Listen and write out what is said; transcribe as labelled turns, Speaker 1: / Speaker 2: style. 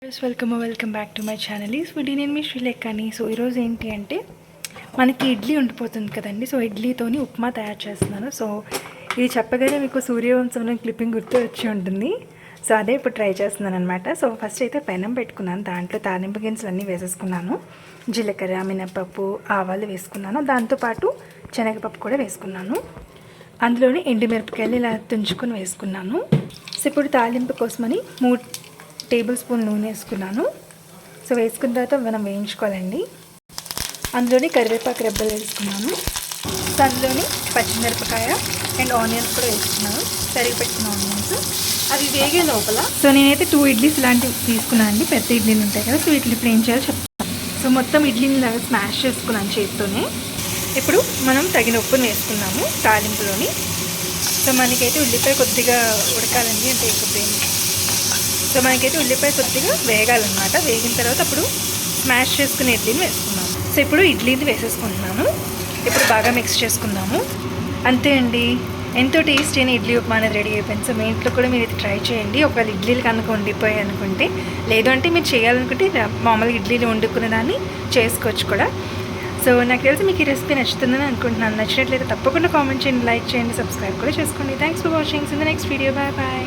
Speaker 1: Welcome back to my channel. ఈ food నేను మీ శ్రీలేఖని. So ఈరోజు ఏంటి అంటే మనకి ఇడ్లీ ఉండిపోతుంది కదండి. సో ఇడ్లీతోని ఉప్మా తయారు చేస్తున్నాను. సో ఇది చెప్పగానే మీకు సూర్యవంశం క్లిప్పింగ్ గుర్తు వచ్చి ఉంటుంది. సో అదే ఇప్పుడు ట్రై చేస్తున్నాను అనమాట. సో ఫస్ట్ అయితే పెనం పెట్టుకున్నాను, దాంట్లో తాలింపు గింజలు అన్నీ వేసేసుకున్నాను. జీలకర్ర, మినపప్పు, ఆవాలు వేసుకున్నాను, దాంతోపాటు శనగపప్పు కూడా వేసుకున్నాను. అందులోని ఎండుమిరపకాయలు ఇలా తుంచుకొని వేసుకున్నాను. సో ఇప్పుడు తాలింపు కోసమని 3 టేబుల్ స్పూన్ నూనె వేసుకున్నాను. సో వేసుకున్న తర్వాత మనం వేయించుకోవాలండి. అందులోని కరివేపాకు రెబ్బలు వేసుకున్నాను. సో అందులోని పచ్చిమిరపకాయ అండ్ ఆనియన్స్ కూడా వేసుకున్నాను, తరిగి పెట్టిన ఆనియన్స్. అవి వేగే లోపల సో నేనైతే 2 ఇడ్లీస్ ఇలాంటివి తీసుకున్నాను అండి, పెద్ద ఇడ్లీలు ఉంటాయి కదా. సో వీటిని ఇప్పుడు ఏం చేయాలో చెప్తాను. సో మొత్తం ఇడ్లీని లాగా స్మాష్ చేసుకున్నాను చేతితోనే. ఇప్పుడు మనం తగిన ఉప్పుని వేసుకున్నాము తాలింపులోని. సో మనకైతే ఉల్లిపాయ కొద్దిగా ఉడకాలండి, అంటే సో మనకైతే ఉల్లిపాయ కొద్దిగా వేగాలన్నమాట. వేగిన తర్వాత అప్పుడు స్మాష్ చేసుకుని ఇడ్లీని వేసుకున్నాము. సో ఇప్పుడు ఇడ్లీని వేసేసుకుంటున్నాను. ఇప్పుడు బాగా మిక్స్ చేసుకుందాము. అంతే అండి, ఎంతో టేస్టీ అయిన ఇడ్లీ ఉప్మా అనేది రెడీ అయిపోయింది. సో మీ ఇంట్లో కూడా మీరు ఇది ట్రై చేయండి. ఒకవేళ ఇడ్లీలు కనుక వండిపోయాయి అనుకుంటే, లేదు అంటే మీరు చేయాలనుకుంటే మామూలుగా ఇడ్లీలు వండుకునే దాన్ని చేసుకోవచ్చు కూడా. సో నాకు తెలిసి మీకు ఈ రెసిపీ నచ్చుతుందని అనుకుంటున్నాను. నచ్చినట్లయితే తప్పకుండా కామెంట్ చేయండి, లైక్ చేయండి, సబ్స్క్రైబ్ కూడా చేసుకోండి. Thanks for watching. In the next video. Bye bye.